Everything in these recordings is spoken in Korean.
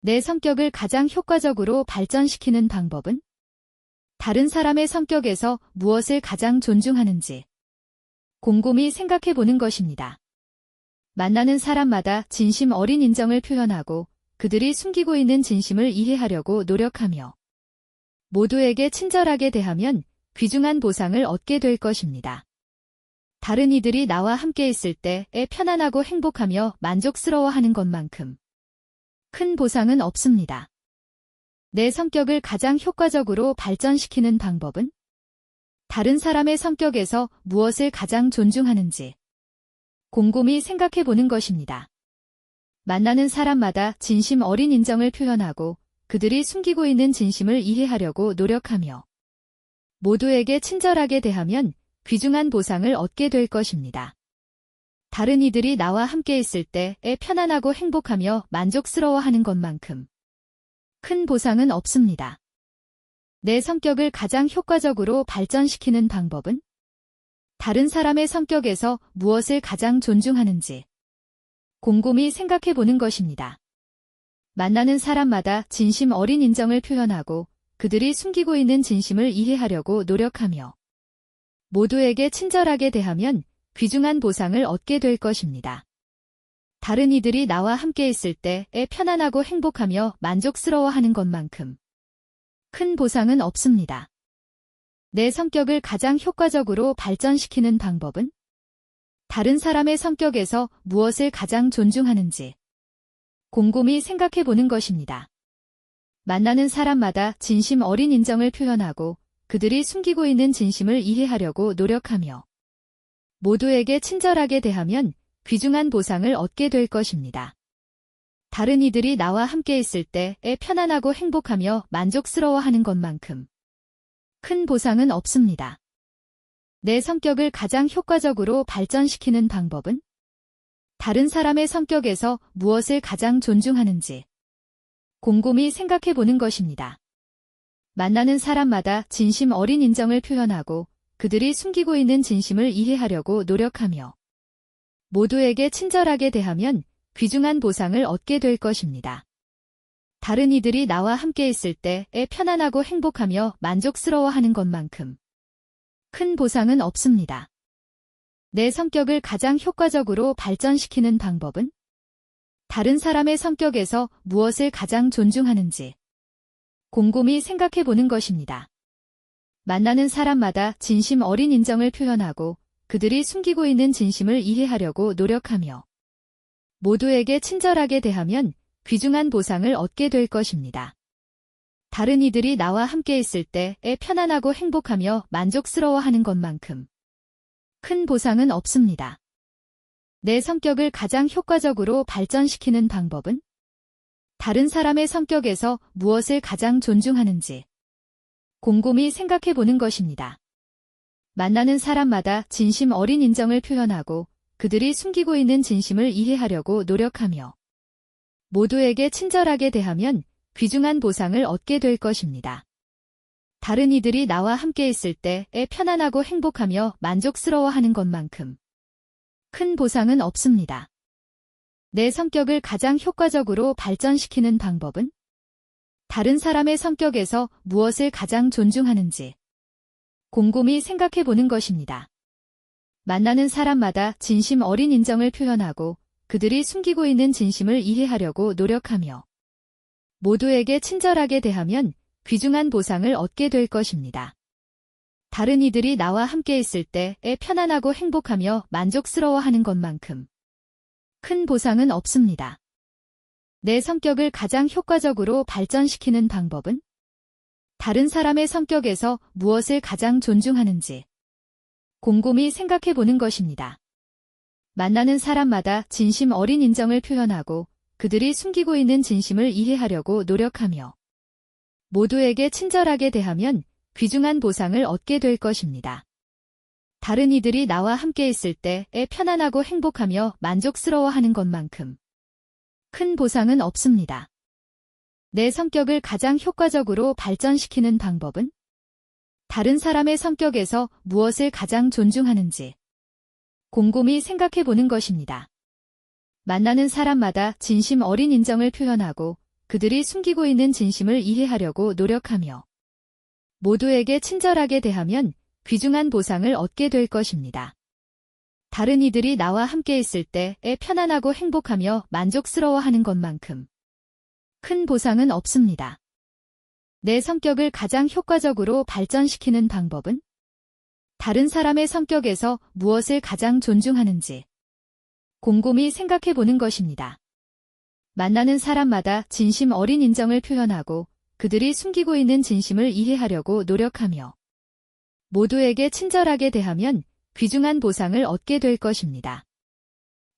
내 성격을 가장 효과적으로 발전시키는 방법은? 다른 사람의 성격에서 무엇을 가장 존중하는지 곰곰이 생각해 보는 것입니다. 만나는 사람마다 진심 어린 인정을 표현하고 그들이 숨기고 있는 진심을 이해하려고 노력하며 모두에게 친절하게 대하면 귀중한 보상을 얻게 될 것입니다. 다른 이들이 나와 함께 있을 때에 편안하고 행복하며 만족스러워하는 것만큼 큰 보상은 없습니다. 내 성격을 가장 효과적으로 발전시키는 방법은? 다른 사람의 성격에서 무엇을 가장 존중하는지 곰곰이 생각해 보는 것입니다. 만나는 사람마다 진심 어린 인정을 표현하고 그들이 숨기고 있는 진심을 이해하려고 노력하며 모두에게 친절하게 대하면 귀중한 보상을 얻게 될 것입니다. 다른 이들이 나와 함께 있을 때에 편안하고 행복하며 만족스러워하는 것만큼 큰 보상은 없습니다. 내 성격을 가장 효과적으로 발전시키는 방법은? 다른 사람의 성격에서 무엇을 가장 존중하는지 곰곰이 생각해 보는 것입니다. 만나는 사람마다 진심 어린 인정을 표현하고 그들이 숨기고 있는 진심을 이해하려고 노력하며 모두에게 친절하게 대하면 귀중한 보상을 얻게 될 것입니다. 다른 이들이 나와 함께 있을 때에 편안하고 행복하며 만족스러워하는 것만큼 큰 보상은 없습니다. 내 성격을 가장 효과적으로 발전시키는 방법은? 다른 사람의 성격에서 무엇을 가장 존중하는지 곰곰이 생각해 보는 것입니다. 만나는 사람마다 진심 어린 인정을 표현하고 그들이 숨기고 있는 진심을 이해하려고 노력하며 모두에게 친절하게 대하면 귀중한 보상을 얻게 될 것입니다. 다른 이들이 나와 함께 있을 때에 편안하고 행복하며 만족스러워하는 것만큼 큰 보상은 없습니다. 내 성격을 가장 효과적으로 발전시키는 방법은? 다른 사람의 성격에서 무엇을 가장 존중하는지 곰곰이 생각해 보는 것입니다. 만나는 사람마다 진심 어린 인정을 표현하고 그들이 숨기고 있는 진심을 이해하려고 노력하며 모두에게 친절하게 대하면 귀중한 보상을 얻게 될 것입니다. 다른 이들이 나와 함께 있을 때에 편안하고 행복하며 만족스러워하는 것만큼 큰 보상은 없습니다. 내 성격을 가장 효과적으로 발전시키는 방법은? 다른 사람의 성격에서 무엇을 가장 존중하는지 곰곰이 생각해 보는 것입니다. 만나는 사람마다 진심 어린 인정을 표현하고 그들이 숨기고 있는 진심을 이해하려고 노력하며 모두에게 친절하게 대하면 귀중한 보상을 얻게 될 것입니다. 다른 이들이 나와 함께 있을 때에 편안하고 행복하며 만족스러워하는 것만큼 큰 보상은 없습니다. 내 성격을 가장 효과적으로 발전시키는 방법은? 다른 사람의 성격에서 무엇을 가장 존중하는지 곰곰이 생각해 보는 것입니다. 만나는 사람마다 진심 어린 인정을 표현하고 그들이 숨기고 있는 진심을 이해하려고 노력하며 모두에게 친절하게 대하면 귀중한 보상을 얻게 될 것입니다. 다른 이들이 나와 함께 있을 때에 편안하고 행복하며 만족스러워하는 것만큼 큰 보상은 없습니다. 내 성격을 가장 효과적으로 발전시키는 방법은? 다른 사람의 성격에서 무엇을 가장 존중하는지 곰곰이 생각해 보는 것입니다. 만나는 사람마다 진심 어린 인정을 표현하고 그들이 숨기고 있는 진심을 이해하려고 노력하며 모두에게 친절하게 대하면 귀중한 보상을 얻게 될 것입니다. 다른 이들이 나와 함께 있을 때에 편안하고 행복하며 만족스러워하는 것만큼 큰 보상은 없습니다. 내 성격을 가장 효과적으로 발전시키는 방법은? 다른 사람의 성격에서 무엇을 가장 존중하는지 곰곰이 생각해 보는 것입니다. 만나는 사람마다 진심 어린 인정을 표현하고 그들이 숨기고 있는 진심을 이해하려고 노력하며 모두에게 친절하게 대하면 귀중한 보상을 얻게 될 것입니다. 다른 이들이 나와 함께 있을 때에 편안하고 행복하며 만족스러워하는 것만큼 큰 보상은 없습니다. 내 성격을 가장 효과적으로 발전시키는 방법은? 다른 사람의 성격에서 무엇을 가장 존중하는지 곰곰이 생각해 보는 것입니다. 만나는 사람마다 진심 어린 인정을 표현하고 그들이 숨기고 있는 진심을 이해하려고 노력하며 모두에게 친절하게 대하면 귀중한 보상을 얻게 될 것입니다. 다른 이들이 나와 함께 있을 때에 편안하고 행복하며 만족스러워하는 것만큼 큰 보상은 없습니다. 내 성격을 가장 효과적으로 발전시키는 방법은 다른 사람의 성격에서 무엇을 가장 존중하는지 곰곰이 생각해 보는 것입니다. 만나는 사람마다 진심 어린 인정을 표현하고 그들이 숨기고 있는 진심을 이해하려고 노력하며 모두에게 친절하게 대하면 귀중한 보상을 얻게 될 것입니다.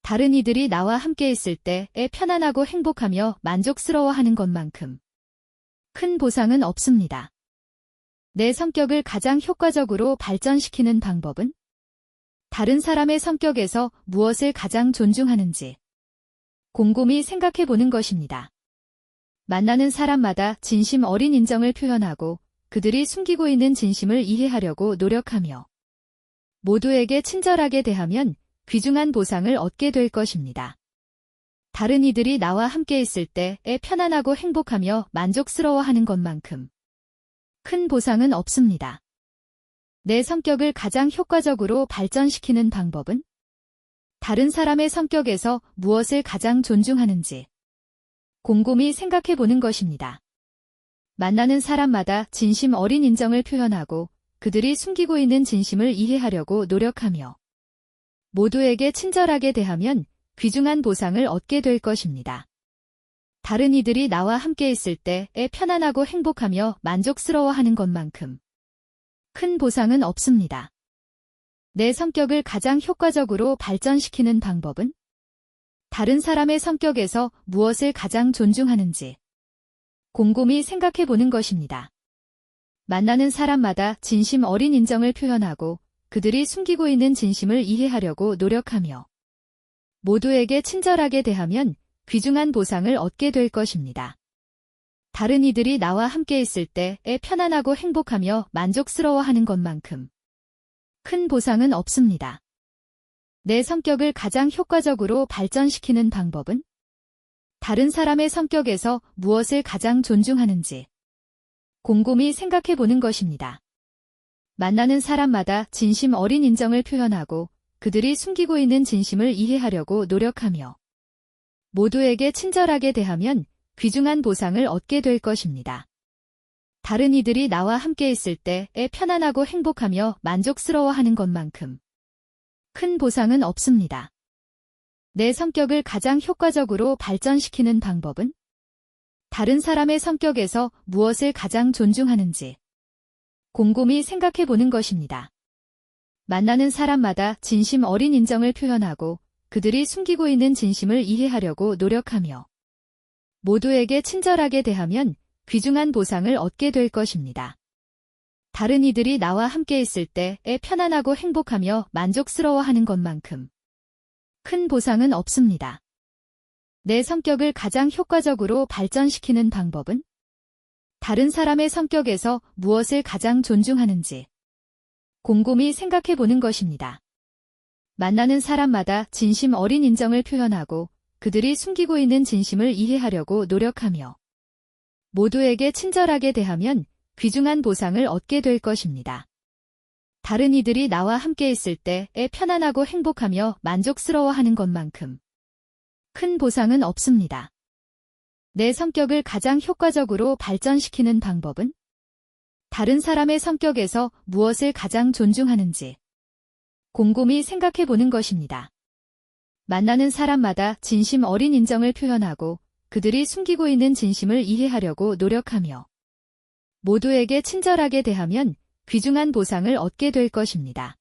다른 이들이 나와 함께 있을 때에 편안하고 행복하며 만족스러워하는 것만큼 큰 보상은 없습니다. 내 성격을 가장 효과적으로 발전시키는 방법은 다른 사람의 성격에서 무엇을 가장 존중하는지 곰곰이 생각해 보는 것입니다. 만나는 사람마다 진심 어린 인정을 표현하고 그들이 숨기고 있는 진심을 이해하려고 노력하며 모두에게 친절하게 대하면 귀중한 보상을 얻게 될 것입니다. 다른 이들이 나와 함께 있을 때에 편안하고 행복하며 만족스러워하는 것만큼 큰 보상은 없습니다. 내 성격을 가장 효과적으로 발전시키는 방법은 다른 사람의 성격에서 무엇을 가장 존중하는지 곰곰이 생각해 보는 것입니다. 만나는 사람마다 진심 어린 인정을 표현하고 그들이 숨기고 있는 진심을 이해하려고 노력하며 모두에게 친절하게 대하면 귀중한 보상을 얻게 될 것입니다. 다른 이들이 나와 함께 있을 때에 편안하고 행복하며 만족스러워하는 것만큼 큰 보상은 없습니다. 내 성격을 가장 효과적으로 발전시키는 방법은 다른 사람의 성격에서 무엇을 가장 존중하는지 곰곰이 생각해 보는 것입니다. 만나는 사람마다 진심 어린 인정을 표현하고 그들이 숨기고 있는 진심을 이해하려고 노력하며 모두에게 친절하게 대하면 귀중한 보상을 얻게 될 것입니다. 다른 이들이 나와 함께 있을 때에 편안하고 행복하며 만족스러워하는 것만큼 큰 보상은 없습니다. 내 성격을 가장 효과적으로 발전시키는 방법은 다른 사람의 성격에서 무엇을 가장 존중하는지 곰곰이 생각해 보는 것입니다. 만나는 사람마다 진심 어린 인정을 표현하고 그들이 숨기고 있는 진심을 이해하려고 노력하며 모두에게 친절하게 대하면 귀중한 보상을 얻게 될 것입니다. 다른 이들이 나와 함께 있을 때에 편안하고 행복하며 만족스러워하는 것만큼 큰 보상은 없습니다. 내 성격을 가장 효과적으로 발전시키는 방법은 다른 사람의 성격에서 무엇을 가장 존중하는지 곰곰이 생각해 보는 것입니다. 만나는 사람마다 진심 어린 인정을 표현하고 그들이 숨기고 있는 진심을 이해하려고 노력하며 모두에게 친절하게 대하면 귀중한 보상을 얻게 될 것입니다. 다른 이들이 나와 함께 있을 때에 편안하고 행복하며 만족스러워하는 것만큼 큰 보상은 없습니다. 내 성격을 가장 효과적으로 발전시키는 방법은 다른 사람의 성격에서 무엇을 가장 존중하는지 곰곰이 생각해 보는 것입니다. 만나는 사람마다 진심 어린 인정을 표현하고 그들이 숨기고 있는 진심을 이해하려고 노력하며 모두에게 친절하게 대하면 귀중한 보상을 얻게 될 것입니다. 다른 이들이 나와 함께 있을 때에 편안하고 행복하며 만족스러워하는 것만큼 큰 보상은 없습니다. 내 성격을 가장 효과적으로 발전시키는 방법은 다른 사람의 성격에서 무엇을 가장 존중하는지 곰곰이 생각해 보는 것입니다. 만나는 사람마다 진심 어린 인정을 표현하고 그들이 숨기고 있는 진심을 이해하려고 노력하며 모두에게 친절하게 대하면 귀중한 보상을 얻게 될 것입니다.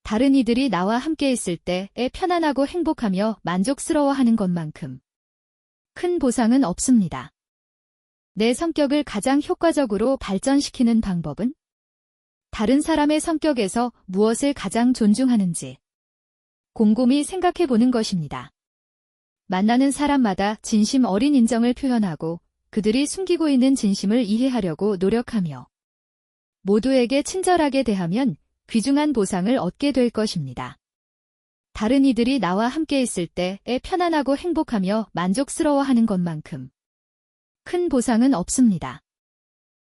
다른 이들이 나와 함께 있을 때에 편안하고 행복하며 만족스러워하는 것만큼 큰 보상은 없습니다. 내 성격을 가장 효과적으로 발전시키는 방법은 다른 사람의 성격에서 무엇을 가장 존중하는지 곰곰이 생각해 보는 것입니다. 만나는 사람마다 진심 어린 인정을 표현하고 그들이 숨기고 있는 진심을 이해하려고 노력하며 모두에게 친절하게 대하면 귀중한 보상을 얻게 될 것입니다. 다른 이들이 나와 함께 있을 때에 편안하고 행복하며 만족스러워하는 것만큼 큰 보상은 없습니다.